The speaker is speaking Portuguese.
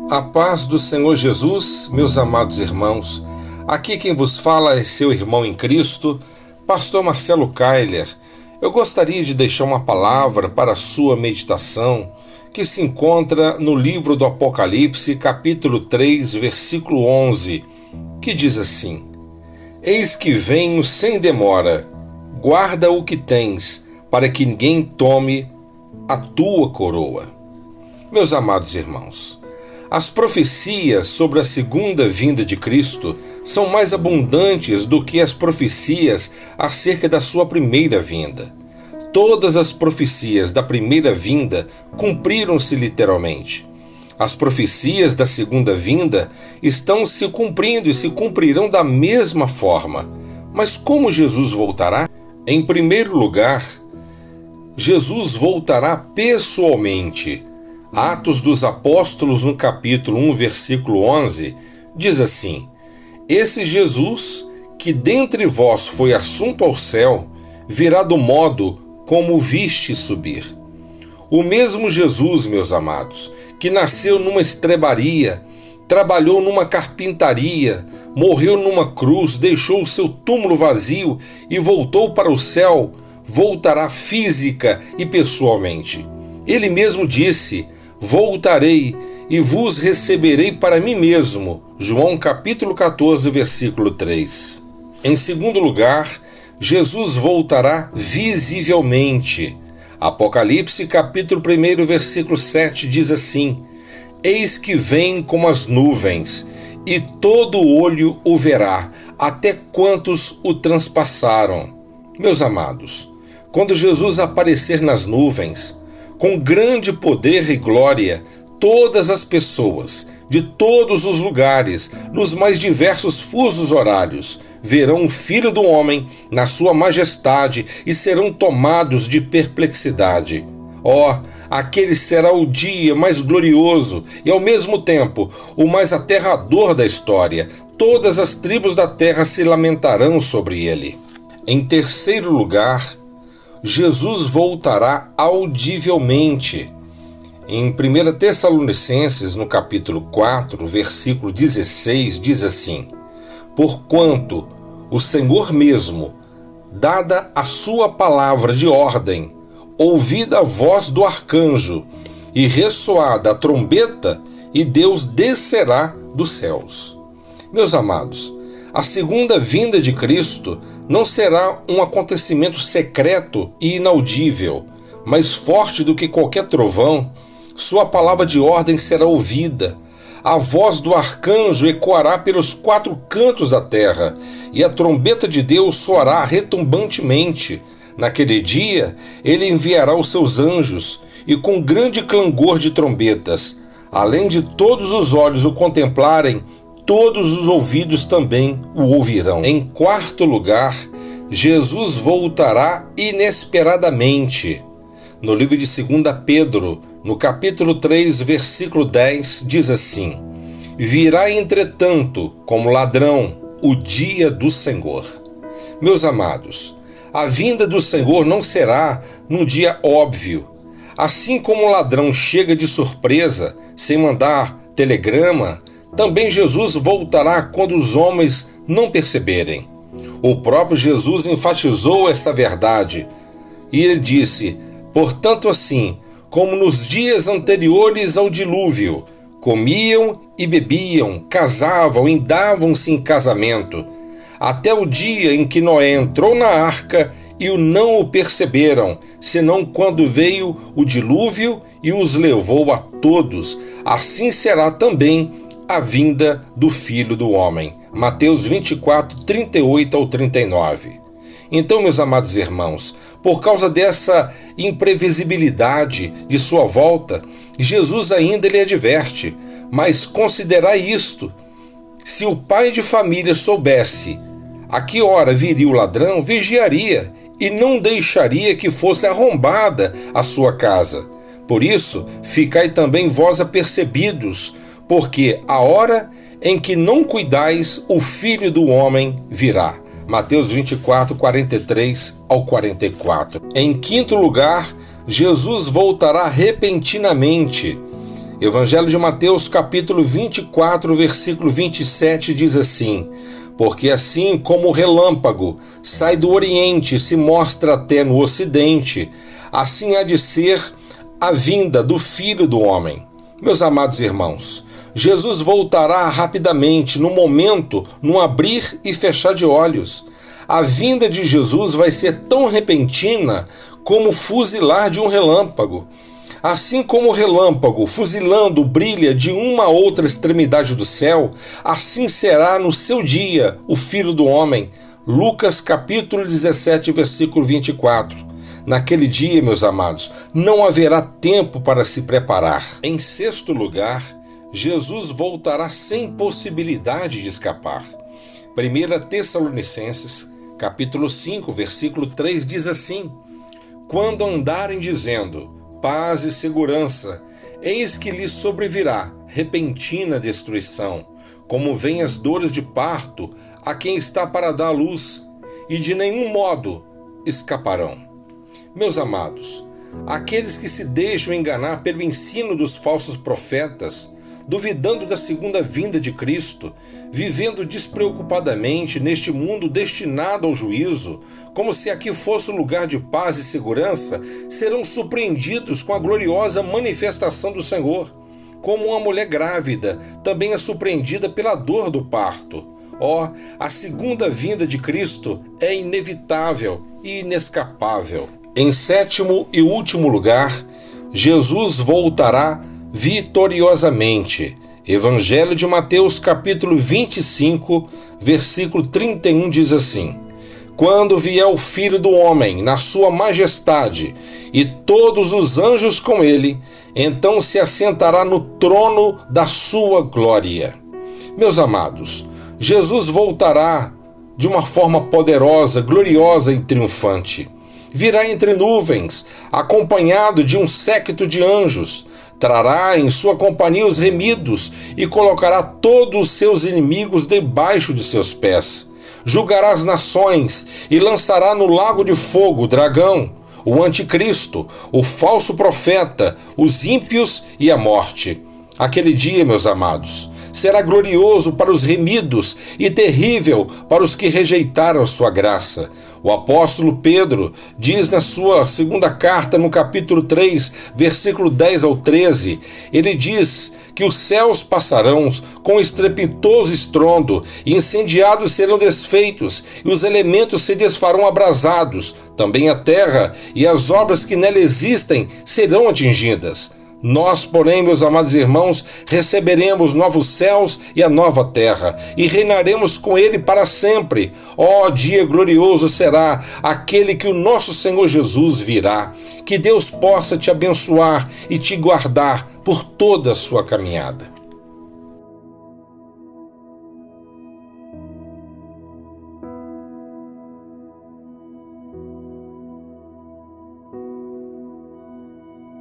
A paz do Senhor Jesus, meus amados irmãos. Aqui quem vos fala é seu irmão em Cristo, pastor Marcelo Keiler. Eu gostaria de deixar uma palavra para a sua meditação, que se encontra no livro do Apocalipse, capítulo 3, versículo 11, que diz assim: Eis que venho sem demora, guarda o que tens, para que ninguém tome a tua coroa. Meus amados irmãos, as profecias sobre a segunda vinda de Cristo são mais abundantes do que as profecias acerca da sua primeira vinda. Todas as profecias da primeira vinda cumpriram-se literalmente. As profecias da segunda vinda estão se cumprindo e se cumprirão da mesma forma. Mas como Jesus voltará? Em primeiro lugar, Jesus voltará pessoalmente. Atos dos Apóstolos, no capítulo 1, versículo 11, diz assim: Esse Jesus, que dentre vós foi assunto ao céu, virá do modo como o viste subir. O mesmo Jesus, meus amados, que nasceu numa estrebaria, trabalhou numa carpintaria, morreu numa cruz, deixou o seu túmulo vazio e voltou para o céu, voltará física e pessoalmente. Ele mesmo disse: Voltarei e vos receberei para mim mesmo. João capítulo 14, versículo 3. Em segundo lugar, Jesus voltará visivelmente. Apocalipse capítulo 1, versículo 7 diz assim: Eis que vem como as nuvens, e todo olho o verá, até quantos o transpassaram. Meus amados, quando Jesus aparecer nas nuvens, com grande poder e glória, todas as pessoas, de todos os lugares, nos mais diversos fusos horários, verão o Filho do Homem na sua majestade e serão tomados de perplexidade. Aquele será o dia mais glorioso e, ao mesmo tempo, o mais aterrador da história. Todas as tribos da terra se lamentarão sobre ele. Em terceiro lugar, Jesus voltará audivelmente. Em 1 Tessalonicenses, no capítulo 4, versículo 16, diz assim: Porquanto o Senhor mesmo, dada a sua palavra de ordem, ouvida a voz do arcanjo e ressoada a trombeta, e Deus descerá dos céus. Meus amados, a segunda vinda de Cristo não será um acontecimento secreto e inaudível, mais forte do que qualquer trovão. Sua palavra de ordem será ouvida. A voz do arcanjo ecoará pelos quatro cantos da terra, e a trombeta de Deus soará retumbantemente. Naquele dia, ele enviará os seus anjos, e com grande clangor de trombetas, além de todos os olhos o contemplarem, todos os ouvidos também o ouvirão. Em quarto lugar, Jesus voltará inesperadamente. No livro de 2 Pedro, no capítulo 3, versículo 10, diz assim: Virá, entretanto, como ladrão, o dia do Senhor. Meus amados, a vinda do Senhor não será num dia óbvio. Assim como o ladrão chega de surpresa, sem mandar telegrama, também Jesus voltará quando os homens não perceberem. O próprio Jesus enfatizou essa verdade, e ele disse: Portanto, assim como nos dias anteriores ao dilúvio, comiam e bebiam, casavam e davam-se em casamento, até o dia em que Noé entrou na arca e não o perceberam, senão quando veio o dilúvio e os levou a todos. Assim será também a vinda do Filho do Homem. Mateus 24, 38 ao 39. Então, meus amados irmãos, por causa dessa imprevisibilidade de sua volta, Jesus ainda lhe adverte: mas considerai isto, se o pai de família soubesse a que hora viria o ladrão, vigiaria e não deixaria que fosse arrombada a sua casa. Por isso, ficai também vós apercebidos, porque a hora em que não cuidais, o Filho do Homem virá. Mateus 24, 43 ao 44. Em quinto lugar, Jesus voltará repentinamente. Evangelho de Mateus, capítulo 24, versículo 27, diz assim: porque assim como o relâmpago sai do Oriente e se mostra até no Ocidente, assim há de ser a vinda do Filho do Homem. Meus amados irmãos, Jesus voltará rapidamente, no momento, num abrir e fechar de olhos. A vinda de Jesus vai ser tão repentina como o fuzilar de um relâmpago. Assim como o relâmpago, fuzilando, brilha de uma a outra extremidade do céu, assim será no seu dia o Filho do Homem. Lucas capítulo 17, versículo 24. Naquele dia, meus amados, não haverá tempo para se preparar. Em sexto lugar, Jesus voltará sem possibilidade de escapar. 1 Tessalonicenses, capítulo 5, versículo 3 diz assim: quando andarem dizendo paz e segurança, eis que lhes sobrevirá repentina destruição, como vêm as dores de parto a quem está para dar à luz, e de nenhum modo escaparão. Meus amados, aqueles que se deixam enganar pelo ensino dos falsos profetas, duvidando da segunda vinda de Cristo, vivendo despreocupadamente neste mundo destinado ao juízo, como se aqui fosse um lugar de paz e segurança, serão surpreendidos com a gloriosa manifestação do Senhor, como uma mulher grávida também é surpreendida pela dor do parto. A segunda vinda de Cristo é inevitável e inescapável. Em sétimo e último lugar, Jesus voltará vitoriosamente. Evangelho de Mateus, capítulo 25, versículo 31 diz assim: quando vier o Filho do Homem na sua majestade e todos os anjos com ele, então se assentará no trono da sua glória. Meus amados, Jesus voltará de uma forma poderosa, gloriosa e triunfante. Virá entre nuvens, acompanhado de um séquito de anjos, trará em sua companhia os remidos e colocará todos os seus inimigos debaixo de seus pés. Julgará as nações e lançará no lago de fogo o dragão, o anticristo, o falso profeta, os ímpios e a morte. Aquele dia, meus amados, será glorioso para os remidos e terrível para os que rejeitaram sua graça. O apóstolo Pedro diz na sua segunda carta, no capítulo 3, versículo 10 ao 13, ele diz que os céus passarão com estrepitoso estrondo, e incendiados serão desfeitos, e os elementos se desfarão abrasados, também a terra e as obras que nela existem serão atingidas. Nós, porém, meus amados irmãos, receberemos novos céus e a nova terra, e reinaremos com ele para sempre. Dia glorioso será aquele que o nosso Senhor Jesus virá. Que Deus possa te abençoar e te guardar por toda a sua caminhada.